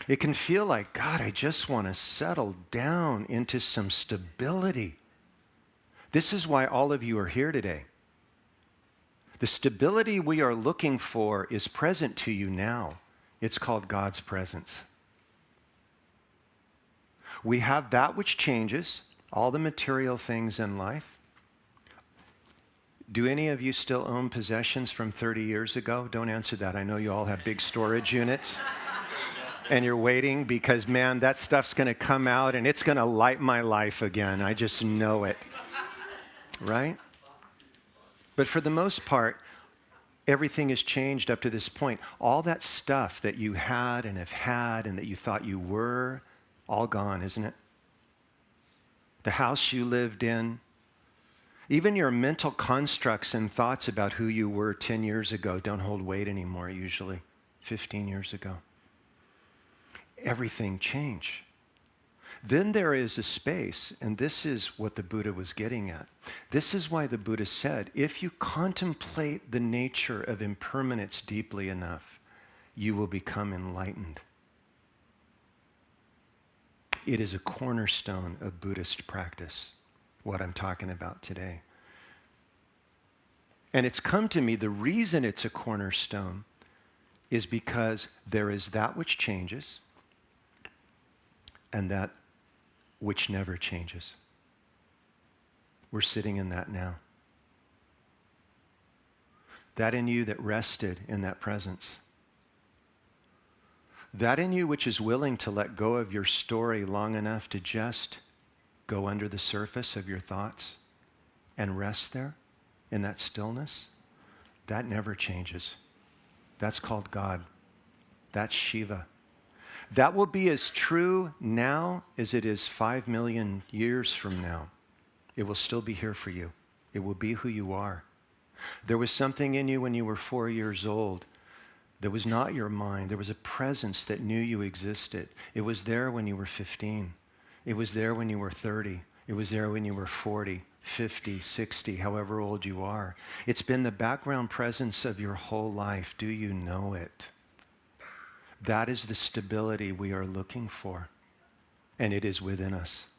It can feel like, God, I just want to settle down into some stability. This is why all of you are here today. The stability we are looking for is present to you now. It's called God's presence. We have that which changes, all the material things in life. Do any of you still own possessions from 30 years ago? Don't answer that. I know you all have big storage units. And you're waiting because, man, that stuff's going to come out and it's going to light my life again. I just know it. Right? But for the most part, everything has changed up to this point. All that stuff that you had and have had and that you thought you were, all gone, isn't it? The house you lived in, even your mental constructs and thoughts about who you were 10 years ago don't hold weight anymore, usually 15 years ago. Everything changed. Then there is a space, and this is what the Buddha was getting at. This is why the Buddha said, if you contemplate the nature of impermanence deeply enough, you will become enlightened. It is a cornerstone of Buddhist practice, what I'm talking about today. And it's come to me, the reason it's a cornerstone is because there is that which changes and that which never changes. We're sitting in that now. That in you that rested in that presence. That in you which is willing to let go of your story long enough to just go under the surface of your thoughts and rest there in that stillness, that never changes. That's called God. That's Shiva. That will be as true now as it is 5 million years from now. It will still be here for you. It will be who you are. There was something in you when you were 4 years old that was not your mind. There was a presence that knew you existed. It was there when you were 15. It was there when you were 30. It was there when you were 40, 50, 60, however old you are. It's been the background presence of your whole life. Do you know it? That is the stability we are looking for. And it is within us.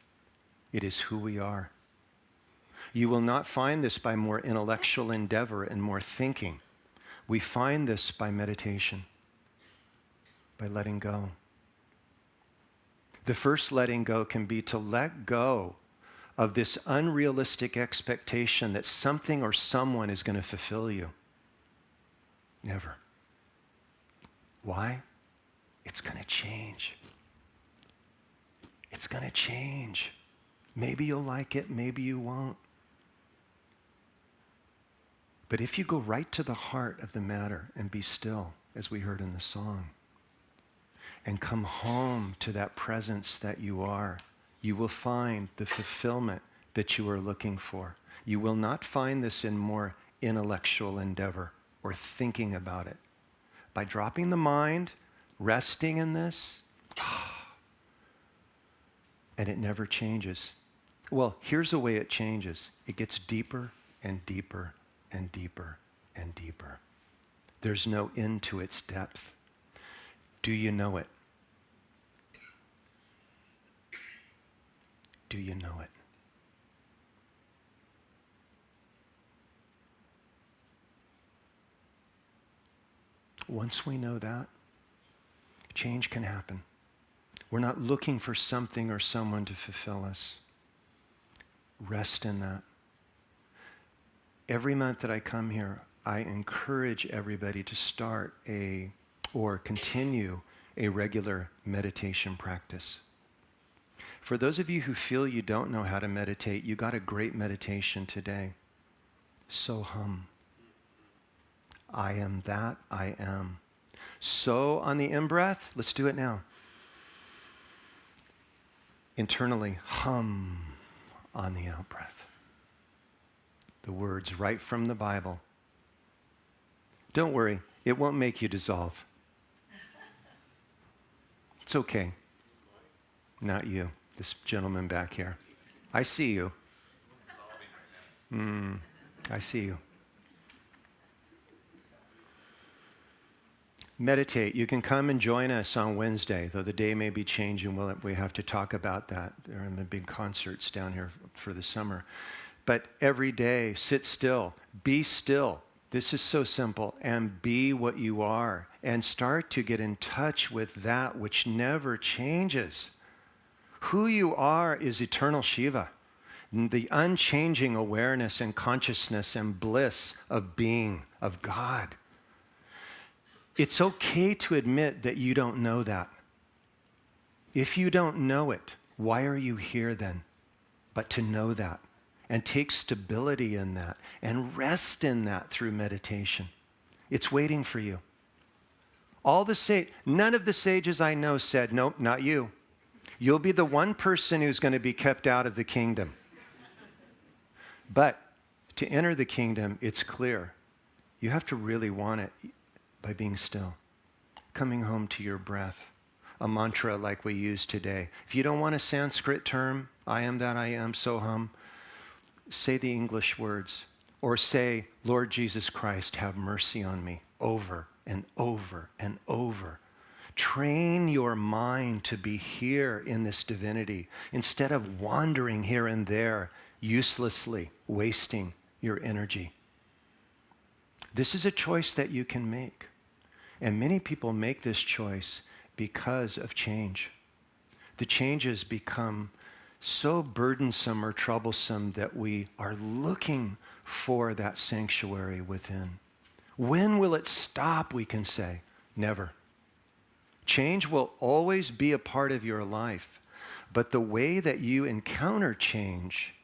It is who we are. You will not find this by more intellectual endeavor and more thinking. We find this by meditation, by letting go. The first letting go can be to let go of this unrealistic expectation that something or someone is going to fulfill you. Never. Why? It's going to change. It's going to change. Maybe you'll like it, maybe you won't. But if you go right to the heart of the matter and be still, as we heard in the song, and come home to that presence that you are, you will find the fulfillment that you are looking for. You will not find this in more intellectual endeavor or thinking about it. By dropping the mind, resting in this, and it never changes. Well, here's the way it changes. It gets deeper and deeper and deeper and deeper. There's no end to its depth. Do you know it? Do you know it? Once we know that, change can happen. We're not looking for something or someone to fulfill us. Rest in that. Every month that I come here, I encourage everybody to start or continue a regular meditation practice. For those of you who feel you don't know how to meditate, you got a great meditation today. So hum. I am that I am. So on the in-breath, let's do it now. Internally, hum on the out-breath. The words right from the Bible. Don't worry, it won't make you dissolve. It's okay. Not you, this gentleman back here. I see you. I see you. Meditate. You can come and join us on Wednesday, though the day may be changing. We have to talk about that. There are the big concerts down here for the summer. But every day, sit still. Be still. This is so simple. And be what you are. And start to get in touch with that which never changes. Who you are is eternal Shiva. The unchanging awareness and consciousness and bliss of being, of God. It's okay to admit that you don't know that. If you don't know it, why are you here then? But to know that and take stability in that and rest in that through meditation. It's waiting for you. None of the sages I know said, nope, not you. You'll be the one person who's going to be kept out of the kingdom. But to enter the kingdom, it's clear. You have to really want it by being still, coming home to your breath, a mantra like we use today. If you don't want a Sanskrit term, I am that I am, soham, say the English words. Or say, Lord Jesus Christ, have mercy on me, over and over and over. Train your mind to be here in this divinity instead of wandering here and there, uselessly wasting your energy. This is a choice that you can make. And many people make this choice because of change. The changes become so burdensome or troublesome that we are looking for that sanctuary within. When will it stop, we can say? Never. Change will always be a part of your life, but the way that you encounter change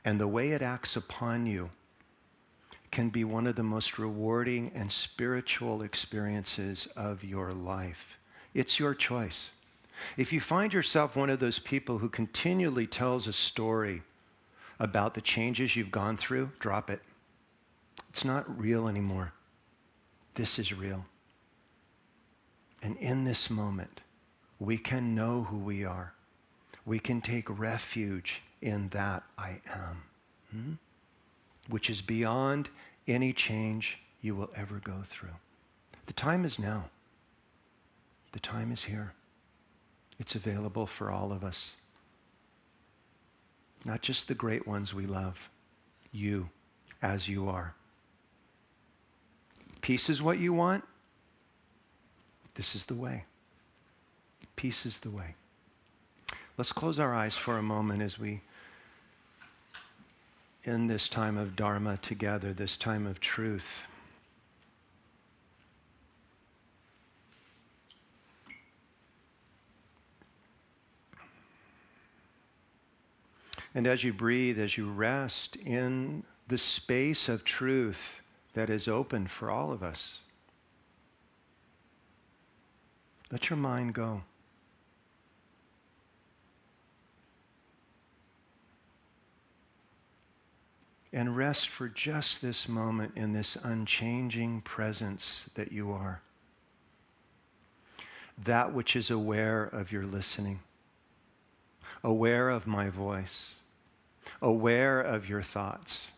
and the way it acts upon you can be one of the most rewarding and spiritual experiences of your life. It's your choice. If you find yourself one of those people who continually tells a story about the changes you've gone through, drop it. It's not real anymore. This is real. And in this moment, we can know who we are. We can take refuge in that I am, which is beyond any change you will ever go through. The time is now. The time is here. It's available for all of us. Not just the great ones we love. You, as you are. Peace is what you want. This is the way. Peace is the way. Let's close our eyes for a moment as we end this time of Dharma together, this time of truth. And as you breathe, as you rest in the space of truth that is open for all of us, let your mind go. And rest for just this moment in this unchanging presence that you are. That which is aware of your listening, aware of my voice, aware of your thoughts,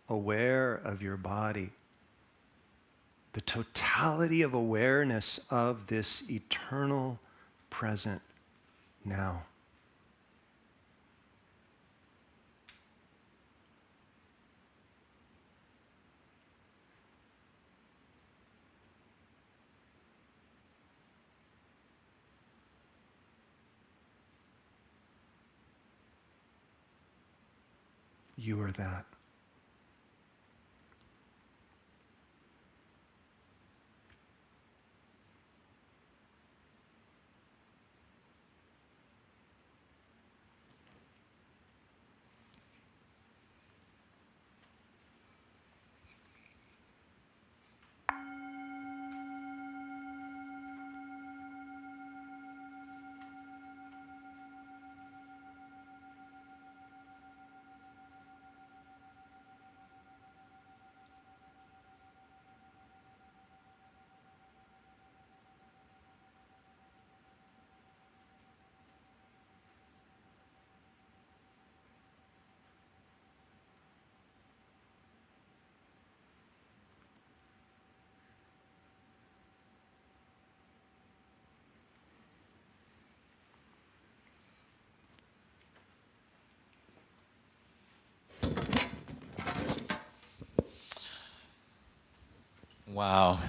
aware of your body. The totality of awareness of this eternal present now. You are that. Wow.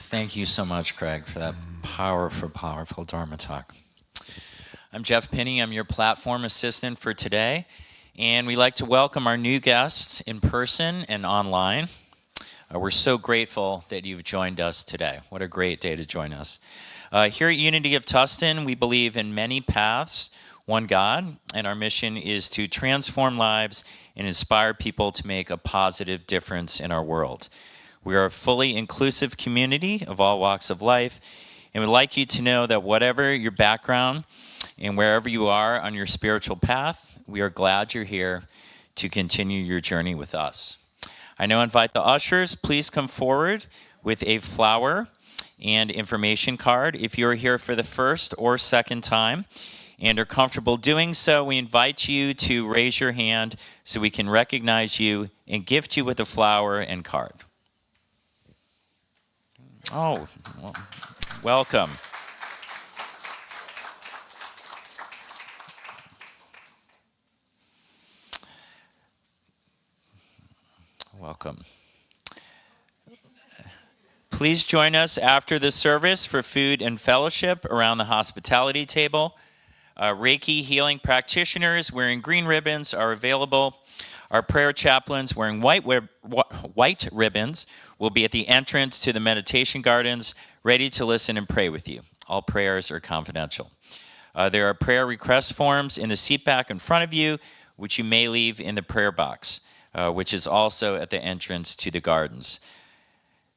Thank you so much, Craig, for that powerful, powerful Dharma talk. I'm Jeff Pinney. I'm your platform assistant for today. And we'd like to welcome our new guests in person and online. We're so grateful that you've joined us today. What a great day to join us. Here at Unity of Tustin, we believe in many paths, one God, and our mission is to transform lives and inspire people to make a positive difference in our world. We are a fully inclusive community of all walks of life, and we'd like you to know that whatever your background and wherever you are on your spiritual path, we are glad you're here to continue your journey with us. I now invite the ushers, please come forward with a flower and information card. If you're here for the first or second time and are comfortable doing so, we invite you to raise your hand so we can recognize you and gift you with a flower and card. Oh, well, welcome. Welcome. Please join us after the service for food and fellowship around the hospitality table. Reiki healing practitioners wearing green ribbons are available. Our prayer chaplains wearing white ribbons will be at the entrance to the meditation gardens, ready to listen and pray with you. All prayers are confidential. There are prayer request forms in the seat back in front of you, which you may leave in the prayer box, which is also at the entrance to the gardens.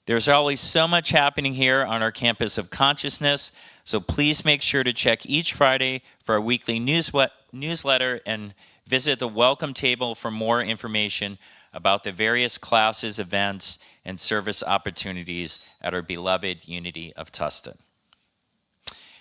There's always so much happening here on our campus of consciousness, so please make sure to check each Friday for our weekly newsletter and visit the welcome table for more information about the various classes, events, and service opportunities at our beloved Unity of Tustin.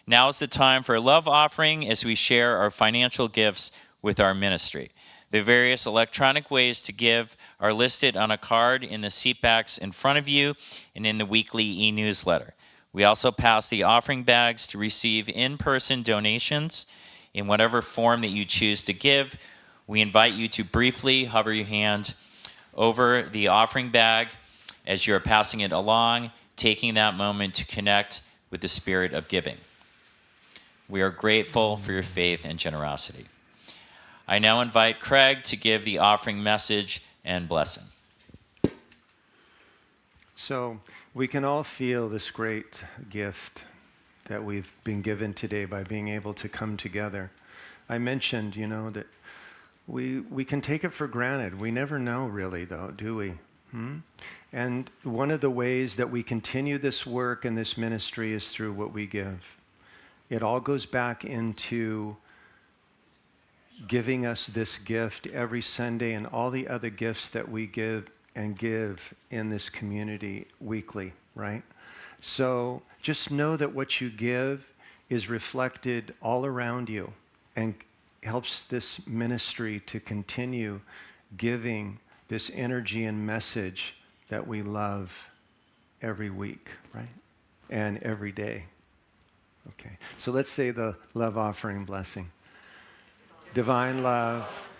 Now is the time for a love offering as we share our financial gifts with our ministry. The various electronic ways to give are listed on a card in the seat backs in front of you and in the weekly e-newsletter. We also pass the offering bags to receive in-person donations in whatever form that you choose to give. We invite you to briefly hover your hand over the offering bag as you're passing it along, taking that moment to connect with the spirit of giving. We are grateful for your faith and generosity. I now invite Craig to give the offering message and blessing. So we can all feel this great gift that we've been given today by being able to come together. I mentioned, that we can take it for granted. We never know really, though, do we? And one of the ways that we continue this work and this ministry is through what we give. It all goes back into giving us this gift every Sunday and all the other gifts that we give in this community weekly, right? So just know that what you give is reflected all around you and helps this ministry to continue giving this energy and message that we love every week, right? And every day. Okay, so let's say the love offering blessing. Divine love,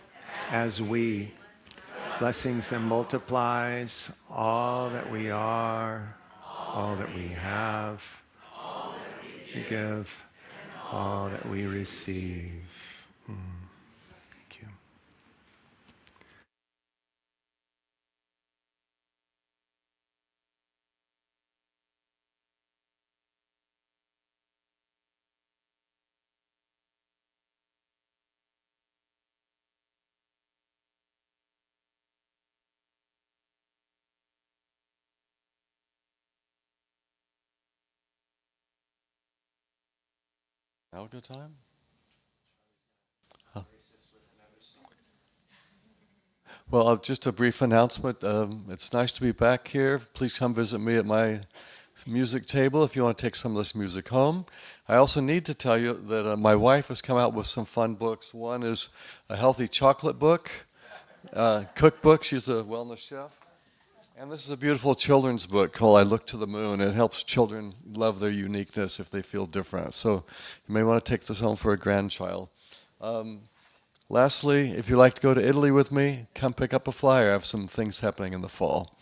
as we, blessings and multiplies all that we are, all that we have, we give, all that we receive. Thank you. Have a good time? Huh. Well, just a brief announcement. It's nice to be back here. Please come visit me at my music table if you want to take some of this music home. I also need to tell you that my wife has come out with some fun books. One is a healthy chocolate book, cookbook. She's a wellness chef. And this is a beautiful children's book called I Look to the Moon. It helps children love their uniqueness if they feel different. So you may want to take this home for a grandchild. Lastly, if you'd like to go to Italy with me, come pick up a flyer. I have some things happening in the fall.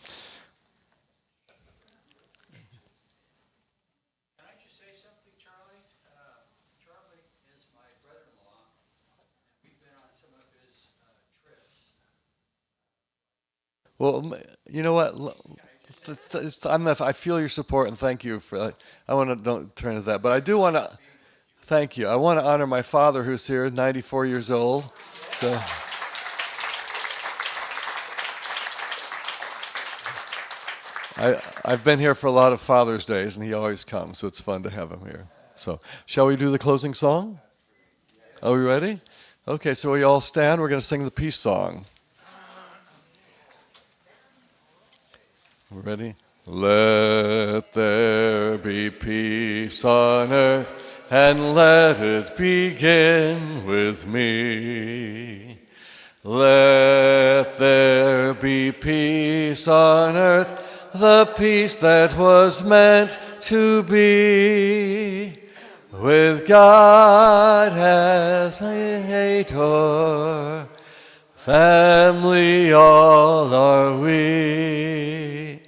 Well, you know what? I feel your support, and thank you for. I want to don't turn to that, but I do want to thank you. I want to honor my father, who's here, 94 years old. So, I've been here for a lot of Father's Days, and he always comes, so it's fun to have him here. So, shall we do the closing song? Are we ready? Okay, so we all stand. We're going to sing the peace song. We're ready? Let there be peace on earth, and let it begin with me. Let there be peace on earth, the peace that was meant to be. With God as Creator, family all are we.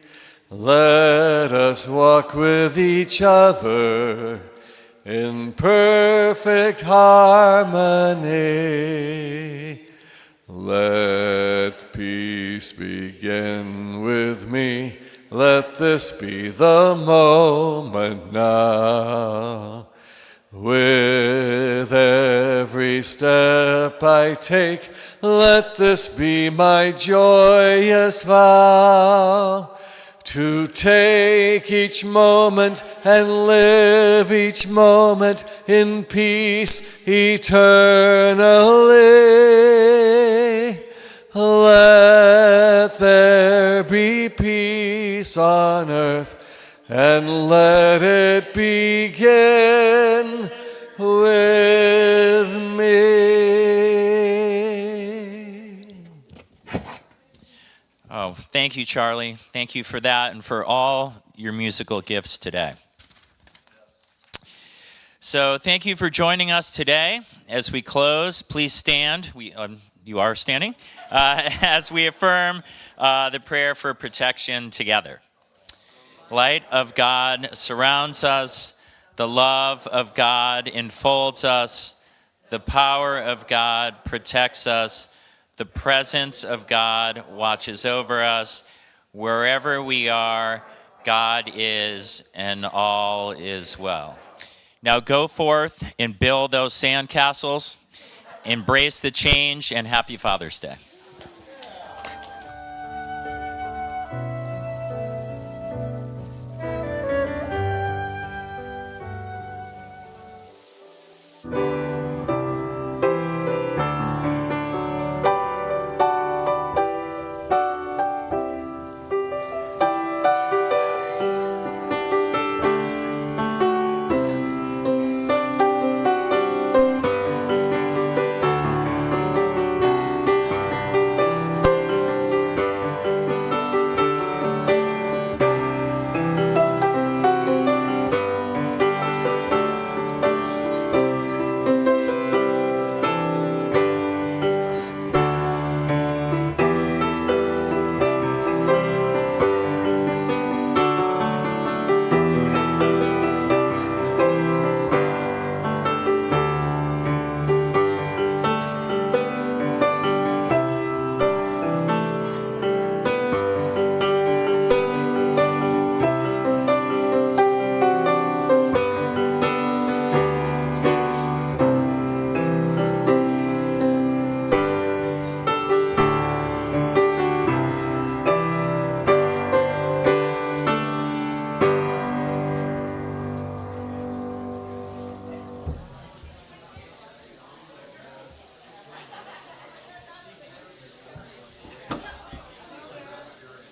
Let us walk with each other in perfect harmony. Let peace begin with me. Let this be the moment now. With every step I take, let this be my joyous vow. To take each moment and live each moment in peace eternally. Let there be peace on earth, and let it begin with me. Oh, thank you, Charlie. Thank you for that and for all your musical gifts today. So thank you for joining us today. As we close, please stand. You are standing as we affirm the prayer for protection together. Light of God surrounds us. The love of God enfolds us. The power of God protects us. The presence of God watches over us. Wherever we are, God is, and all is well. Now go forth and build those sandcastles. Embrace the change, and happy Father's Day.